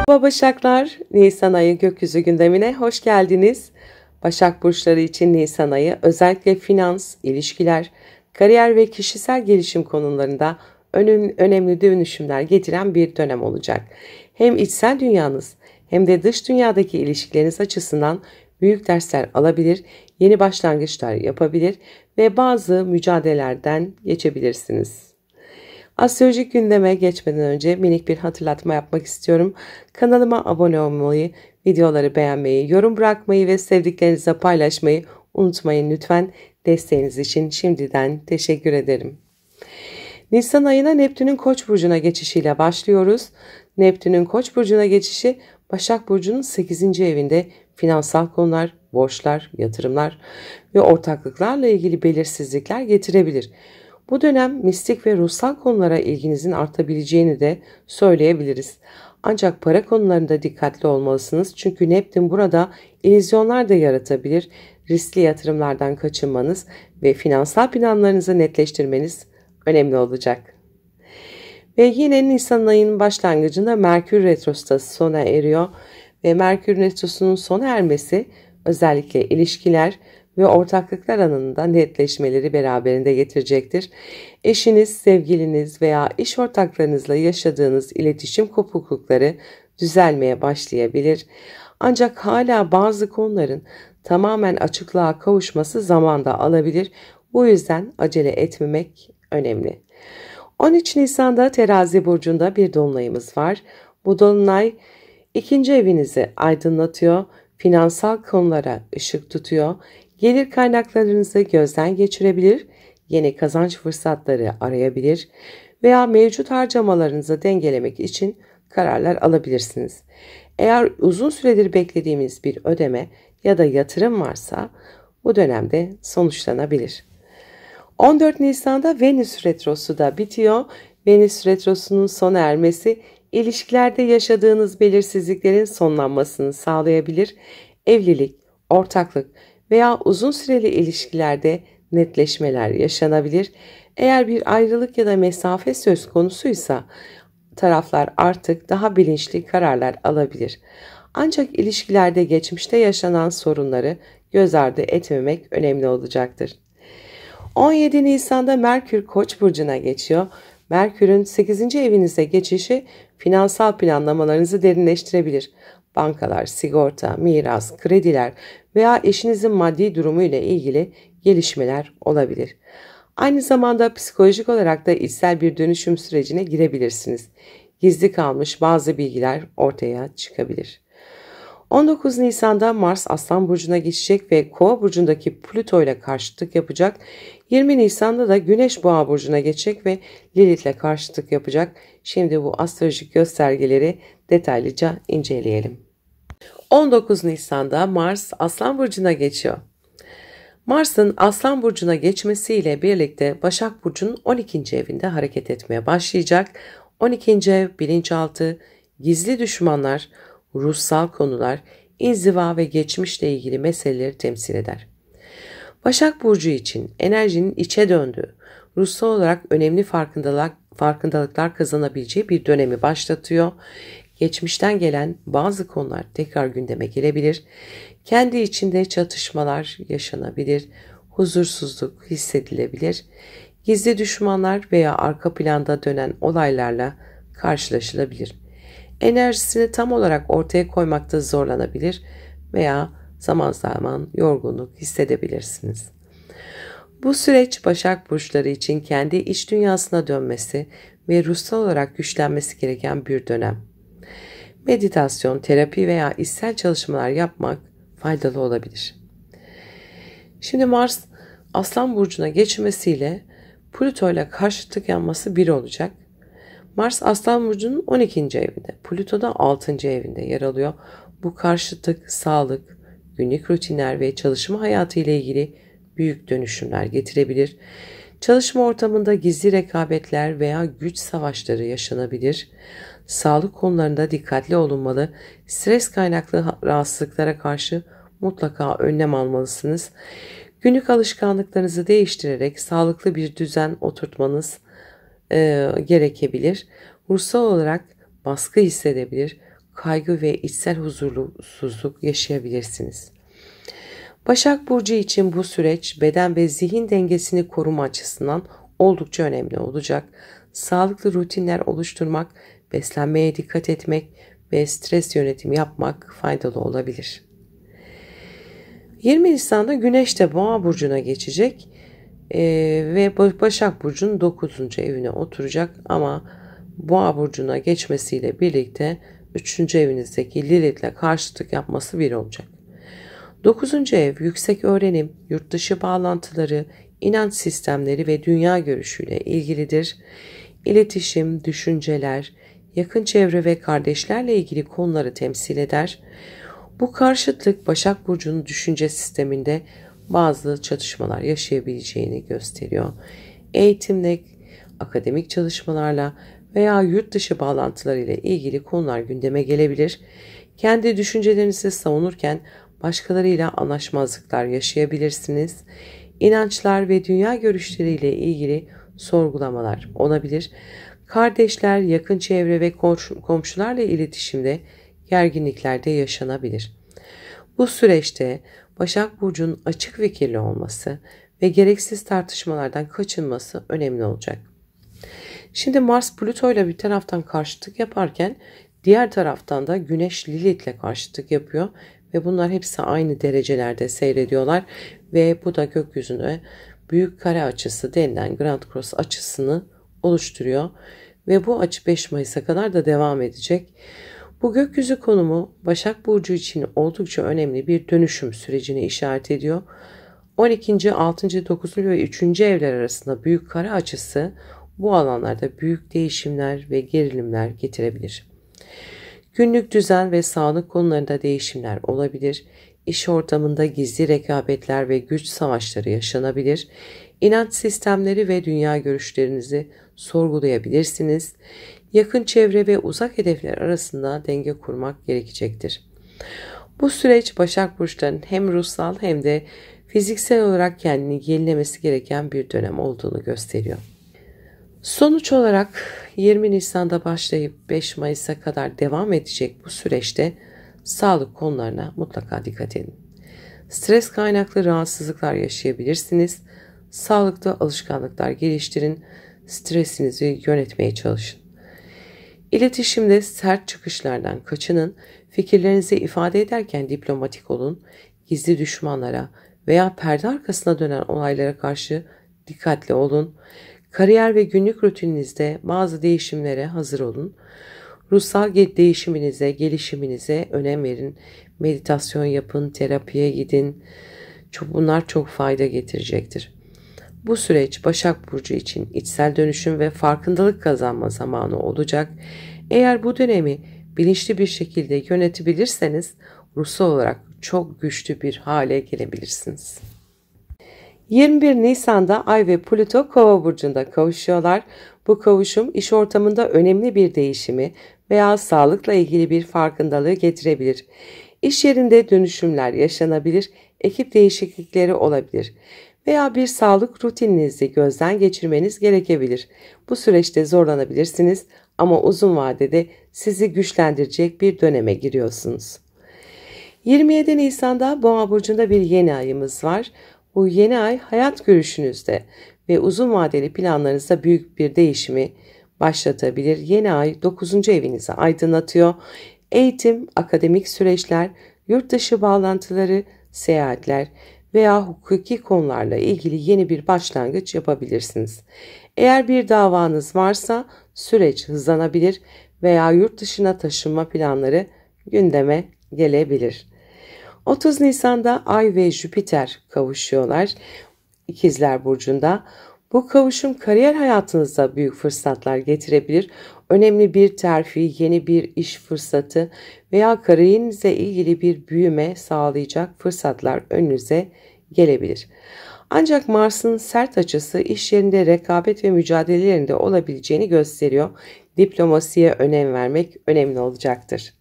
Merhaba Başaklar, Nisan ayı gökyüzü gündemine hoş geldiniz. Başak burçları için Nisan ayı özellikle finans, ilişkiler, kariyer ve kişisel gelişim konularında önemli dönüşümler getiren bir dönem olacak. Hem içsel dünyanız hem de dış dünyadaki ilişkileriniz açısından büyük dersler alabilir, yeni başlangıçlar yapabilir ve bazı mücadelelerden geçebilirsiniz. Astrolojik gündeme geçmeden önce minik bir hatırlatma yapmak istiyorum. Kanalıma abone olmayı, videoları beğenmeyi, yorum bırakmayı ve sevdiklerinizle paylaşmayı unutmayın lütfen. Desteğiniz için şimdiden teşekkür ederim. Nisan ayına Neptün'ün Koç burcuna geçişiyle başlıyoruz. Neptün'ün Koç burcuna geçişi Başak burcunun 8. evinde finansal konular, borçlar, yatırımlar ve ortaklıklarla ilgili belirsizlikler getirebilir. Bu dönem mistik ve ruhsal konulara ilginizin artabileceğini de söyleyebiliriz. Ancak para konularında dikkatli olmalısınız çünkü Neptün burada illüzyonlar da yaratabilir. Riskli yatırımlardan kaçınmanız ve finansal planlarınızı netleştirmeniz önemli olacak. Ve yine Nisan ayının başlangıcında Merkür Retrosu sona eriyor ve Merkür Retrosu'nun sona ermesi özellikle ilişkiler ve ortaklıklar alanında netleşmeleri beraberinde getirecektir. Eşiniz, sevgiliniz veya iş ortaklarınızla yaşadığınız iletişim kopuklukları düzelmeye başlayabilir. Ancak hala bazı konuların tamamen açıklığa kavuşması zamanda alabilir. Bu yüzden acele etmemek önemli. 13 Nisan'da Terazi burcunda bir dolunayımız var. Bu dolunay ikinci evinizi aydınlatıyor, finansal konulara ışık tutuyor, gelir kaynaklarınızı gözden geçirebilir, yeni kazanç fırsatları arayabilir veya mevcut harcamalarınızı dengelemek için kararlar alabilirsiniz. Eğer uzun süredir beklediğimiz bir ödeme ya da yatırım varsa bu dönemde sonuçlanabilir. 14 Nisan'da Venüs Retrosu da bitiyor. Venüs Retrosu'nun sona ermesi ilişkilerde yaşadığınız belirsizliklerin sonlanmasını sağlayabilir. Evlilik, ortaklık veya uzun süreli ilişkilerde netleşmeler yaşanabilir. Eğer bir ayrılık ya da mesafe söz konusuysa taraflar artık daha bilinçli kararlar alabilir. Ancak ilişkilerde geçmişte yaşanan sorunları göz ardı etmemek önemli olacaktır. 17 Nisan'da Merkür Koç burcuna geçiyor. Merkür'ün 8. evinize geçişi finansal planlamalarınızı derinleştirebilir. Bankalar, sigorta, miras, krediler veya eşinizin maddi durumu ile ilgili gelişmeler olabilir. Aynı zamanda psikolojik olarak da içsel bir dönüşüm sürecine girebilirsiniz. Gizli kalmış bazı bilgiler ortaya çıkabilir. 19 Nisan'da Mars Aslan burcuna geçecek ve Kova burcundaki Plüto ile karşıtlık yapacak. 20 Nisan'da da Güneş Boğa burcuna geçecek ve Lilith ile karşıtlık yapacak. Şimdi bu astrolojik göstergeleri detaylıca inceleyelim. 19 Nisan'da Mars Aslan burcuna geçiyor. Mars'ın Aslan burcuna geçmesiyle birlikte Başak burcunun 12. evinde hareket etmeye başlayacak. 12. ev bilinçaltı, gizli düşmanlar, ruhsal konular, inziva ve geçmişle ilgili meseleleri temsil eder. Başak burcu için enerjinin içe döndüğü, ruhsal olarak önemli farkındalıklar kazanabileceği bir dönemi başlatıyor. Geçmişten gelen bazı konular tekrar gündeme gelebilir. Kendi içinde çatışmalar yaşanabilir, huzursuzluk hissedilebilir. Gizli düşmanlar veya arka planda dönen olaylarla karşılaşılabilir. Enerjisini tam olarak ortaya koymakta zorlanabilir veya zaman zaman yorgunluk hissedebilirsiniz. Bu süreç Başak burçları için kendi iç dünyasına dönmesi ve ruhsal olarak güçlenmesi gereken bir dönem. Meditasyon, terapi veya içsel çalışmalar yapmak faydalı olabilir. Şimdi Mars Aslan burcuna geçmesiyle Plüto ile karşıtlık yanması bir olacak. Mars Aslan burcunun 12. evinde, Plüto da 6. evinde yer alıyor. Bu karşıtlık, sağlık, günlük rutinler ve çalışma hayatı ile ilgili büyük dönüşümler getirebilir. Çalışma ortamında gizli rekabetler veya güç savaşları yaşanabilir. Sağlık konularında dikkatli olunmalı. Stres kaynaklı rahatsızlıklara karşı mutlaka önlem almalısınız. Günlük alışkanlıklarınızı değiştirerek sağlıklı bir düzen oturtmanız gerekebilir. Ruhsal olarak baskı hissedebilir. kaygı ve içsel huzursuzluk yaşayabilirsiniz. Başak Burcu için bu süreç beden ve zihin dengesini koruma açısından oldukça önemli olacak. Sağlıklı rutinler oluşturmak, beslenmeye dikkat etmek ve stres yönetimi yapmak faydalı olabilir. 20 Nisan'da Güneş de Boğa Burcu'na geçecek ve Başak Burcu'nun 9. evine oturacak ama Boğa Burcu'na geçmesiyle birlikte 3. evinizdeki Lilith'le karşıtlık yapması bir olacak. 9. ev yüksek öğrenim, yurt dışı bağlantıları, inanç sistemleri ve dünya görüşüyle ilgilidir. İletişim, düşünceler, yakın çevre ve kardeşlerle ilgili konuları temsil eder. Bu karşıtlık Başak Burcu'nun düşünce sisteminde bazı çatışmalar yaşayabileceğini gösteriyor. Eğitimle, akademik çalışmalarla veya yurt dışı bağlantılarıyla ilgili konular gündeme gelebilir. Kendi düşüncelerinizi savunurken başkalarıyla anlaşmazlıklar yaşayabilirsiniz. İnançlar ve dünya görüşleriyle ilgili sorgulamalar olabilir. Kardeşler, yakın çevre ve komşularla iletişimde gerginlikler de yaşanabilir. Bu süreçte Başak Burcu'nun açık fikirli olması ve gereksiz tartışmalardan kaçınması önemli olacak. Şimdi Mars Plüto ile bir taraftan karşıtlık yaparken diğer taraftan da Güneş Lilith ile karşıtlık yapıyor ve bunlar hepsi aynı derecelerde seyrediyorlar ve bu da gökyüzüne büyük kare açısı denilen Grand Cross açısını oluşturuyor ve bu açı 5 Mayıs'a kadar da devam edecek. Bu gökyüzü konumu Başak Burcu için oldukça önemli bir dönüşüm sürecini işaret ediyor. 12. 6. 9. ve 3. evler arasında büyük kare açısı bu alanlarda büyük değişimler ve gerilimler getirebilir. Günlük düzen ve sağlık konularında değişimler olabilir. İş ortamında gizli rekabetler ve güç savaşları yaşanabilir. İnanç sistemleri ve dünya görüşlerinizi sorgulayabilirsiniz. Yakın çevre ve uzak hedefler arasında denge kurmak gerekecektir. Bu süreç Başak Burçlarının hem ruhsal hem de fiziksel olarak kendini yenilemesi gereken bir dönem olduğunu gösteriyor. Sonuç olarak 20 Nisan'da başlayıp 5 Mayıs'a kadar devam edecek bu süreçte sağlık konularına mutlaka dikkat edin. Stres kaynaklı rahatsızlıklar yaşayabilirsiniz. Sağlıklı alışkanlıklar geliştirin. Stresinizi yönetmeye çalışın. İletişimde sert çıkışlardan kaçının. Fikirlerinizi ifade ederken diplomatik olun. Gizli düşmanlara veya perde arkasına dönen olaylara karşı dikkatli olun. Kariyer ve günlük rutininizde bazı değişimlere hazır olun. Ruhsal değişiminize, gelişiminize önem verin. Meditasyon yapın, terapiye gidin. Bunlar çok fayda getirecektir. Bu süreç Başak Burcu için içsel dönüşüm ve farkındalık kazanma zamanı olacak. Eğer bu dönemi bilinçli bir şekilde yönetebilirseniz ruhsal olarak çok güçlü bir hale gelebilirsiniz. 21 Nisan'da Ay ve Plüto Kova burcunda kavuşuyorlar. Bu kavuşum iş ortamında önemli bir değişimi veya sağlıkla ilgili bir farkındalığı getirebilir. İş yerinde dönüşümler yaşanabilir, ekip değişiklikleri olabilir veya bir sağlık rutininizi gözden geçirmeniz gerekebilir. Bu süreçte zorlanabilirsiniz ama uzun vadede sizi güçlendirecek bir döneme giriyorsunuz. 27 Nisan'da Boğa burcunda bir yeni ayımız var. Bu yeni ay hayat görüşünüzde ve uzun vadeli planlarınızda büyük bir değişimi başlatabilir. Yeni ay 9. evinizi aydınlatıyor. Eğitim, akademik süreçler, yurt dışı bağlantıları, seyahatler veya hukuki konularla ilgili yeni bir başlangıç yapabilirsiniz. Eğer bir davanız varsa süreç hızlanabilir veya yurt dışına taşınma planları gündeme gelebilir. 30 Nisan'da Ay ve Jüpiter kavuşuyorlar İkizler Burcu'nda. Bu kavuşum kariyer hayatınızda büyük fırsatlar getirebilir. Önemli bir terfi, yeni bir iş fırsatı veya kariyerinizle ilgili bir büyüme sağlayacak fırsatlar önünüze gelebilir. Ancak Mars'ın sert açısı iş yerinde rekabet ve mücadelelerinde olabileceğini gösteriyor. Diplomasiye önem vermek önemli olacaktır.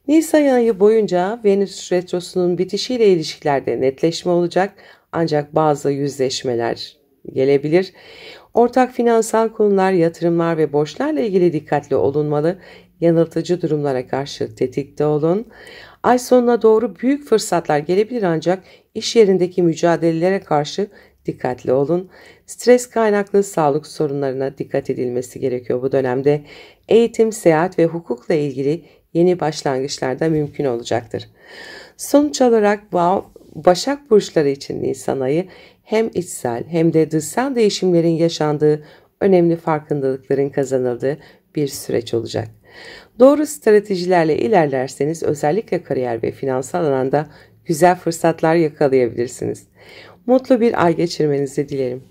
Nisan ayı boyunca Venüs retrosunun bitişiyle ilişkilerde netleşme olacak ancak bazı yüzleşmeler gelebilir. Ortak finansal konular, yatırımlar ve borçlarla ilgili dikkatli olunmalı. Yanıltıcı durumlara karşı tetikte olun. Ay sonuna doğru büyük fırsatlar gelebilir ancak iş yerindeki mücadelelere karşı dikkatli olun. Stres kaynaklı sağlık sorunlarına dikkat edilmesi gerekiyor bu dönemde. Eğitim, seyahat ve hukukla ilgili yeni başlangıçlar da mümkün olacaktır. Sonuç olarak Başak burçları için Nisan ayı hem içsel hem de dışsal değişimlerin yaşandığı, önemli farkındalıkların kazanıldığı bir süreç olacak. Doğru stratejilerle ilerlerseniz özellikle kariyer ve finansal alanda güzel fırsatlar yakalayabilirsiniz. Mutlu bir ay geçirmenizi dilerim.